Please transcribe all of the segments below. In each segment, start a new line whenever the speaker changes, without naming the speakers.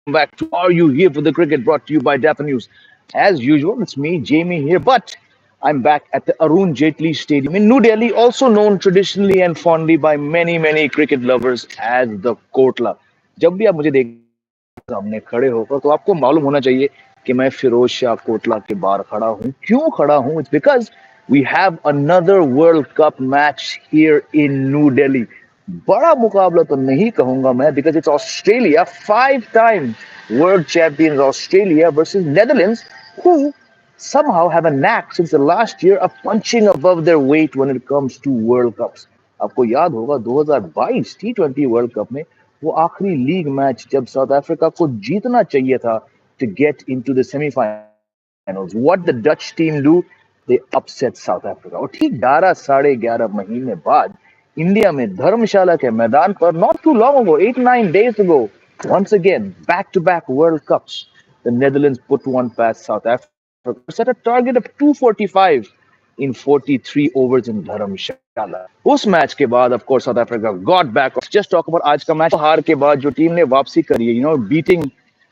back to Are You Here for the Cricket, brought to you by Dapper News. As usual, it's me, Jamie, here, but I'm back at the Arun Jaitley Stadium in New Delhi, also known traditionally and fondly by many cricket lovers as the Kotla. जब भी आप मुझे सामने खड़े होकर तो आपको मालूम होना चाहिए कि मैं फिरोज शाह कोटला के बाहर खड़ा हूं क्यों खड़ा हूं it's because we have another World Cup match here in New Delhi बड़ा मुकाबला तो नहीं कहूंगा मैं because it's Australia 5 time World champions Australia versus Netherlands who somehow have a knack since the last year of punching above their weight when it comes to World Cups. आपको याद होगा 2022 टी20 world cup में वो आखिरी league match जब south Africa को जीतना चाहिए था to get into the semi-finals. What the Dutch team do? They upset South Africa. और ठीक 11 साढ़े 11 महीने बाद इंडिया में धर्मशाला के मैदान पर not too long ago, 8-9 days ago, once again back-to-back World Cups, the Netherlands put one past South Africa, set a target of 245 in 43 overs in Dharamshala. उस मैच के बाद of course South Africa got back. Just talk about आज का match हार के बाद जो team ने वापसी करी है,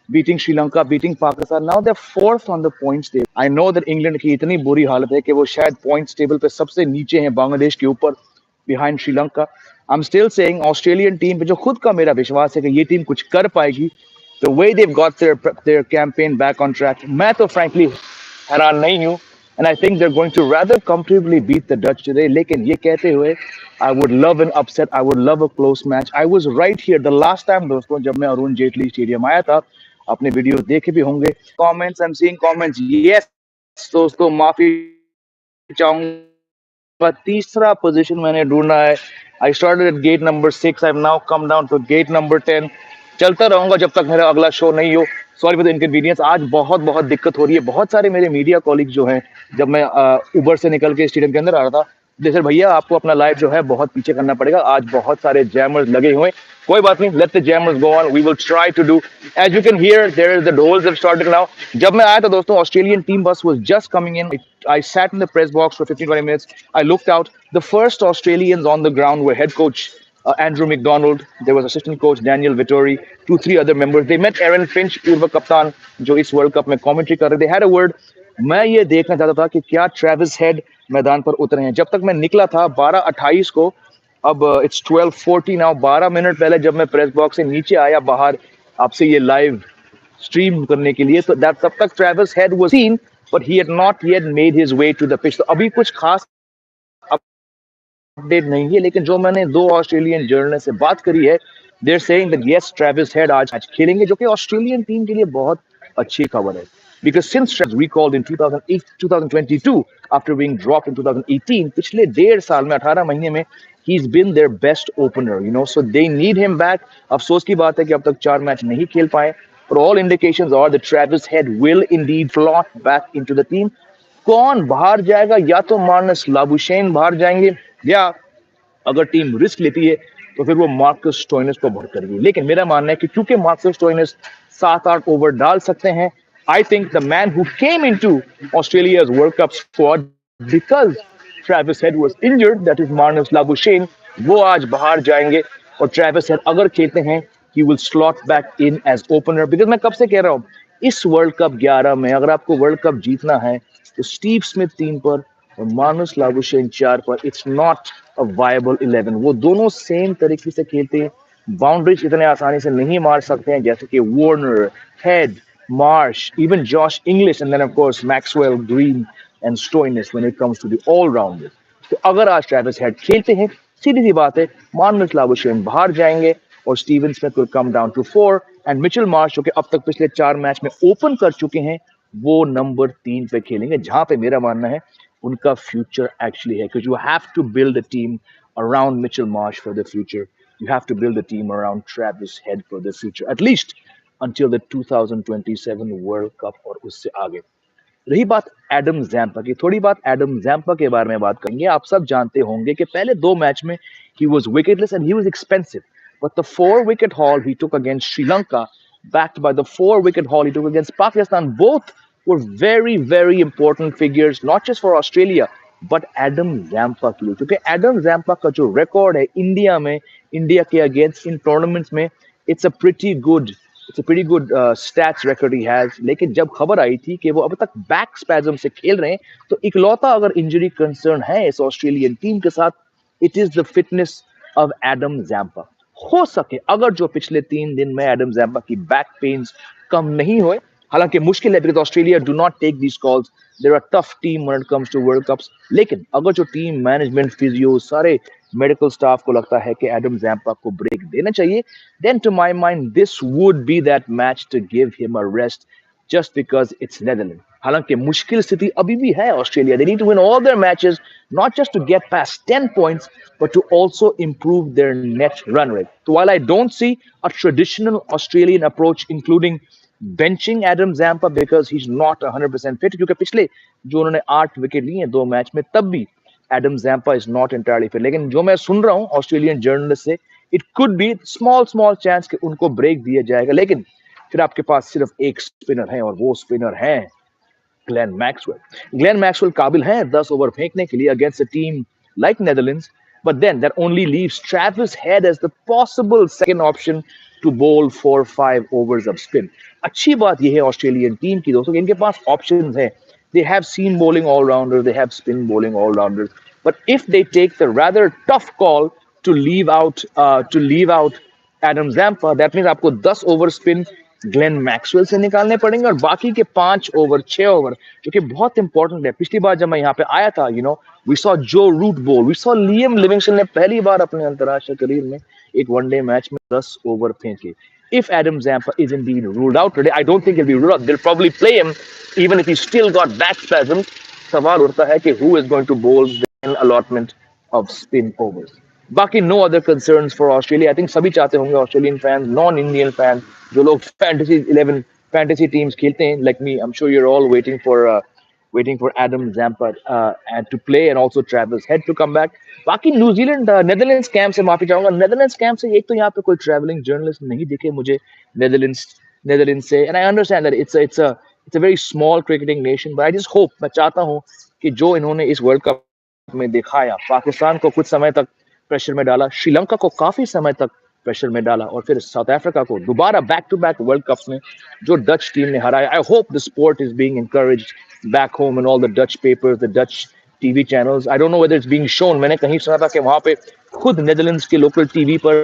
beating Sri Lanka, beating Pakistan. Now they're fourth on the points table. I know that England की इतनी बुरी हालत है कि वो शायद points table पे सबसे नीचे हैं बांग्लादेश के ऊपर behind Sri Lanka. I'm still saying Australian team पे जो खुद का मेरा विश्वास है कि ये टीम कुछ कर पाएगी. The way they've got their campaign back on track, मैं तो frankly हैरान नहीं हूँ. And I think they're going to rather comfortably beat the Dutch today. लेकिन ये कहते हुए, I would love an upset. I would love a close match. I was right here the last time दोस्तों जब मैं अरुण जेटली स्टेडियम आया था. आपने वीडियो देखे भी होंगे. Comments, I'm seeing comments. Yes, दोस्तों माफी चाहूंगा. तीसरा पोजीशन मैंने ढूंढा है. I started at gate number 6. I've now come down to gate number 10. चलता रहूंगा जब तक मेरा अगला शो नहीं हो. Sorry for the inconvenience. आज बहुत बहुत दिक्कत हो रही है. बहुत सारे मेरे मीडिया कॉलीग जो हैं जब मैं उबर से निकल के स्टेडियम के अंदर आ रहा था सर भैया आपको अपना लाइव जो है बहुत पीछे करना पड़ेगा. आज बहुत सारे जैमर्स लगे हुए. कोई बात नहीं. Let the jammers go on. We will try to do as you can hear there is the dhols have started now. जब मैं आया था दोस्तों Australian team bus was just coming in. I sat in the press box for 15-20 minutes. I looked out. The first Australians on the ground were head coach Andrew McDonald. There was assistant coach Daniel Vittori, 2-3 other members. They met Aaron Finch, पूर्व कप्तान जो इस world cup में commentary कर रहे. They had a word. मैं ये देखना चाहता था कि क्या ट्रेविस हेड मैदान पर उतरे हैं. जब तक मैं निकला था 12:28 को. अब इट्स 12:40 नाउ. 12 मिनट पहले जब मैं प्रेस बॉक्स से नीचे आया बाहर आपसे ये लाइव स्ट्रीम करने के लिए तो तब तक Travis head was scene but he had not yet made his way to the pitch. तो अभी कुछ खास अपडेट नहीं है. लेकिन जो मैंने दो ऑस्ट्रेलियन जर्नलिस्ट से बात करी है there saying that yes Travis Head आज मैच खेलेंगे जो कि ऑस्ट्रेलियन टीम के लिए बहुत अच्छी खबर है. Because since Travis recalled in 2008, 2022 after being dropped in 2018, पिछले 1.5 साल में 18 महीने में he's been their best opener, you know, so they need him back. अफसोस की बात है कि अब तक 4 मैच नहीं खेल पाए. But all indications are that Travis Head will indeed slot back into the team. कौन बाहर जाएगा? या तो मार्नस लाबुशेन बाहर जाएंगे या अगर टीम रिस्क लेती है तो फिर वो मार्कस स्टोइनिस को भर करेगी. लेकिन मेरा मानना है कि क्योंकि मार्कस स्टोइनिस 7-8 ओवर डाल सकते हैं. I think the man who came into Australia's World Cup squad because Travis Head was injured, that is Marnus Labuschagne, वो आज बाहर जाएंगे और Travis Head अगर खेलते हैं he will slot back in as opener. Because मैं कब से कह रहा हूँ इस वर्ल्ड कप 11 में अगर आपको वर्ल्ड कप जीतना है तो स्टीव स्मिथ 3 पर और मार्नस लाबुशेन 4 पर इट्स नॉट अ वायबल 11. वो दोनों सेम तरीके से खेलते हैं. बाउंड्रीज इतने आसानी से नहीं मार सकते हैं जैसे कि Warner, head, Marsh, even Josh English, and then of course Maxwell, Green, and Stoinis when it comes to the all-rounders. तो अगर आज ट्रेविस हेड खेलते हैं सीधी सी बात है मार्नस लाबुशेन बाहर जाएंगे और Steven Smith will come down to 4 and Mitchell Marsh जो कि अब तक पिछले 4 मैच में ओपन कर चुके हैं वो नंबर 3 पे खेलेंगे जहां पे मेरा मानना है उनका फ्यूचर एक्चुअली है. Because you have to build a team around Mitchell Marsh for the future. You have to build a team around Travis Head for the future. At least until the 2027 World Cup और उससे आगे. रही बात Adam Zampa की. थोड़ी बात Adam Zampa के बारे में बात करेंगे. आप सब जानते होंगे कि पहले 2 मैच में he was wicketless and he was expensive. But the 4-wicket haul he took against Sri Lanka, backed by the 4-wicket haul he took against Pakistan, both were very important figures, not just for Australia, but Adam Zampa के लिए. क्योंकि Adam Zampa का जो record है India में, India के against इन tournaments में, it's a pretty good it's a pretty good stats record he has. लेकिन जब खबर आई थी कि वो अब तक बैक स्पैज्म से खेल रहे हैं, तो इकलौता अगर इंजरी कंसर्न है इस ऑस्ट्रेलियन टीम के साथ, it is the fitness of Adam Zampa. हो सके अगर जो पिछले 3 दिन में एडम जैम्पा की बैक पेन्स कम नहीं हुए, हालांकि मुश्किल है because Australia do not take these calls, there are tough team when it comes to World Cups. लेकिन अगर जो टीम मैनेजमेंट फिजियो सारे मेडिकल स्टाफ को लगता है कि एडम जैम्पा को ब्रेक देना चाहिए, then to my mind this would be that match to give him a rest just because it's Netherlands. हालांकि मुश्किल स्थिति अभी भी है Australia, they need to win all their matches not just to get past 10 points but to also improve their net run rate. So while I don't see a traditional Australian approach including benching Adam Zampa because he's not 100% fit, क्योंकि पिछले जो उन्होंने 8 wicket लिए हैं 2 match में, तब भी Adam Zampa is not entirely fit. लेकिन जो मैं सुन रहा हूँ ऑस्ट्रेलियन जर्नलिस्ट से, it could be small small chance कि उनको ब्रेक दिया जाएगा। लेकिन फिर आपके पास सिर्फ एक स्पिनर है और वो स्पिनर है ग्लेन मैक्सवेल। ग्लेन मैक्सवेल काबिल हैं 10 ओवर फेंकने के लिए against a team like Netherlands, but then that only leaves Travis Head as the possible second option to bowl 4-5 overs of spin. अच्छी बात यह है ऑस्ट्रेलियन टीम की दोस्तों, इनके पास ऑप्शंस हैं। They have seam bowling all-rounders, they have spin bowling all-rounders. But if they take the rather tough call to leave out Adam Zampa, that means आपको 10 over spin Glenn Maxwell से निकालने पड़ेंगे और बाकी के 5 ओवर 6 ओवर जो कि बहुत इंपॉर्टेंट है। पिछली बार जब मैं यहाँ पे आया था, वी सॉ जो रूट बोल, वी सॉ लियम लिविंगस्टन ने पहली बार अपने अंतरराष्ट्रीय करियर में एक वनडे मैच में 10 ओवर फेंके। If Adam Zampa is indeed ruled out today, I don't think he'll be ruled out. They'll probably play him even if he's still got back spasms. सवाल उठता है कि who is going to bowl the allotment of spin overs. बाकी no other concerns for Australia. I think सभी चाहते होंगे Australian fans, non Indian fans, जो लोग फैंटेसी 11 फैंटेसी टीम्स खेलते हैं, like me, I'm sure you're all waiting for Adam Zampa and to play and also Travis Head to come back. बाकी New Zealand Netherlands camp से माफी चाहूंगा। Netherlands camp से एक तो यहाँ पे कोई ट्रैवलिंग जर्नलिस्ट नहीं दिखे मुझे नेदरलैंड्स से, and I understand that it's a very small cricketing nation, but I just hope, मैं चाहता हूँ कि जो इन्होंने इस वर्ल्ड कप में दिखाया, पाकिस्तान को कुछ समय तक प्रेशर में डाला, श्रीलंका को काफी समय तक प्रेशर में डाला और फिर साउथ अफ्रीका को दोबारा back to back World Cups में जो डच टीम ने हराया, I hope the sport is being encouraged back home in all the Dutch papers, the Dutch TV channels. I don't know whether it's being shown. मैंने कहीं सुना था कि वहाँ पे खुद नेदरलैंड्स के लोकल टीवी पर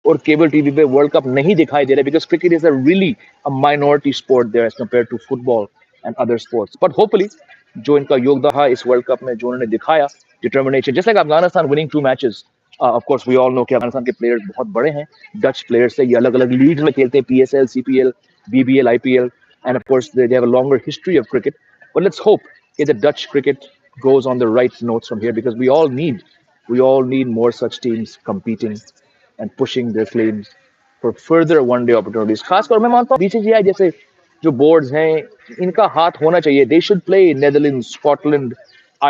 और केबल टीवी पे वर्ल्ड कप नहीं दिखाई दे रहा, because cricket is a really a minority sport there as compared to football and other sports. But hopefully जो इनका योगदान है इस वर्ल्ड कप में, जो उन्होंने दिखाया determination, just like Afghanistan winning 2 matches. Of course we all know कि अफगानिस्तान के प्लेयर्स बहुत बड़े हैं, डच प्लेयर्स से, ये अलग अलग लीग्स में खेलते हैं, PSL, CPL, BBL, IPL, and of course they have a longer history of cricket. But let's hope that the Dutch cricket goes on the right notes from here, because we all need more such teams competing and pushing their claims for further one-day opportunities. खासकर मैं मानता हूँ BCCI जैसे जो boards हैं, इनका हाथ होना चाहिए. They should play Netherlands, Scotland,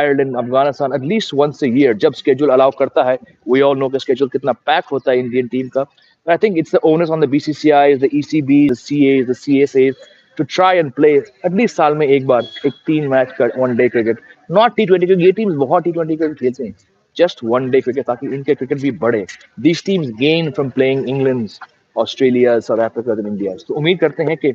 Ireland, Afghanistan at least once a year जब schedule allow करता है. We all know कि schedule कितना pack होता है इंडियन टीम का. But I think it's the onus on the BCCIs, the ECBs, the CAs, the CSAs to try and play at least साल में एक बार एक 3 मैच का one-day cricket. Not T20, क्योंकि ये टीम्स बहुत T20 cricket खेलते हैं. Just one-day cricket ताकि इनके cricket भी बढ़े. These teams gain from playing England's, Australia's, South Africa's and India's. तो उम्मीद करते हैं कि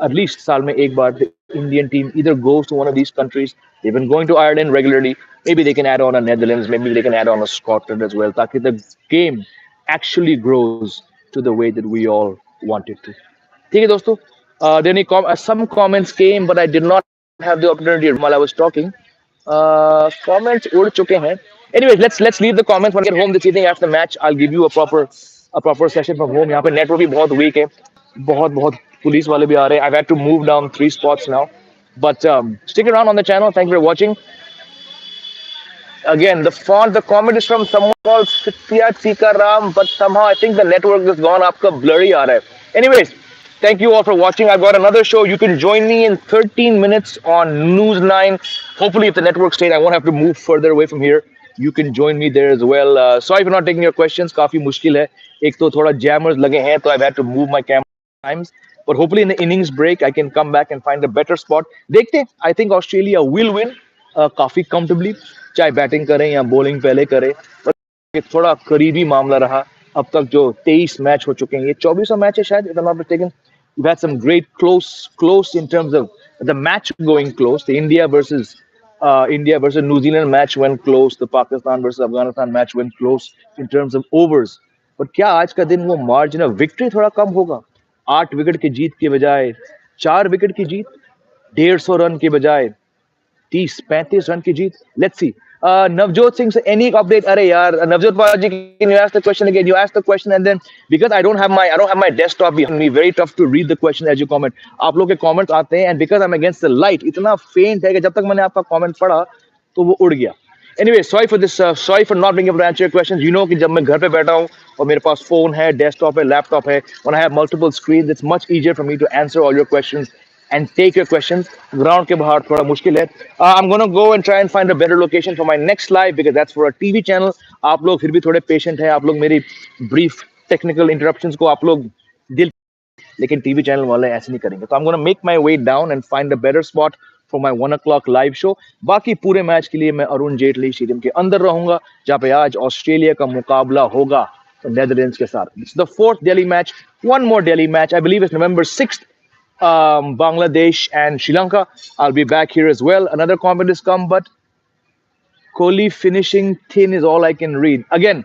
at least साल में एक बार the Indian team either goes to one of these countries. They've been going to Ireland regularly. Maybe they can add on a Netherlands. Maybe they can add on a Scotland as well. ताकि the game actually grows to the way that we all want it to. ठीक है दोस्तों. Some comments came, but I did not have the opportunity while I was talking. Comments उड़ चुके हैं. Anyways, let's leave the comments when I get home this evening after the match. I'll give you a proper session from home. यहाँ पे network भी बहुत weak है. बहुत police वाले भी आ रहे हैं. I've had to move down 3 spots now. But stick around on the channel. Thank you for watching. Again, the comment is from someone called Satya Chikaram, but somehow I think the network is gone. आपका blurry आ रहा है. Anyways, thank you all for watching. I've got another show. You can join me in 13 minutes on News 9. Hopefully, if the network stays, I won't have to move further away from here. You can join me there as well. Sorry for not taking your questions. काफी मुश्किल है. एक तो थोड़ा jammers लगे हैं, तो I've had to move my camera times. But hopefully in the innings break, I can come back and find a better spot. देखते हैं. I think Australia will win काफी comfortably. चाहे बैटिंग करें या बॉलिंग पहले करें. But थोड़ा करीबी मामला रहा. अब तक जो 23 मैच हो चुके हैं, ये 24वां मैच है शायद, if I'm not mistaken. We've had some great close in terms of the match going close. The India versus New Zealand match went close. The Pakistan versus Afghanistan match went close in terms of overs. But क्या आज का दिन वो margin of victory थोड़ा कम होगा? 8 wicket की जीत के बजाय 4 विकेट की जीत, 150 रन के बजाय 30-35 रन की जीत. Let's see. Navjot Singh, so any update? Arey yaar, Navjot Paji, can you ask the question again? You ask the question and then because I don't have my desktop behind me, very tough to read the question as you comment. आप लोग के comments आते हैं and because I'm against the light, इतना faint है कि जब तक मैंने आपका comment पढ़ा तो वो उड़ गया. Anyway, sorry for this. Sorry for not being able to answer your questions. You know कि जब मैं घर पे बैठा हूँ और मेरे पास phone है, desktop है, laptop है, when I have multiple screens, it's much easier for me to answer all your questions and take your questions. Ground के बाहर थोड़ा मुश्किल है. I'm gonna go and try and find a better location for my next live because that's for a TV channel. आप लोग फिर भी थोड़े patient हैं. आप लोग मेरी brief technical interruptions को आप लोग दिल लेकिन टीवी चैनल वाले ऐसे नहीं करेंगे. तो I am gonna make my way down and find a better spot for my 1 o'clock live show. बाकी पूरे मैच के लिए मैं अरुण जेटली स्टेडियम के अंदर रहूंगा जहां पे आज ऑस्ट्रेलिया का मुकाबला होगा नेदरलैंड्स के साथ. It's the fourth Delhi match. One more Delhi match, I believe it's November 6th. Bangladesh and Sri Lanka. I'll be back here as well. Another comment has come, but Kohli finishing thin is all I can read. Again,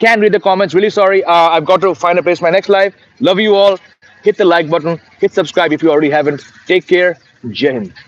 can't read the comments. Really sorry. I've got to find a place for my next live. Love you all. Hit the like button. Hit subscribe if you already haven't. Take care. Jai Hind.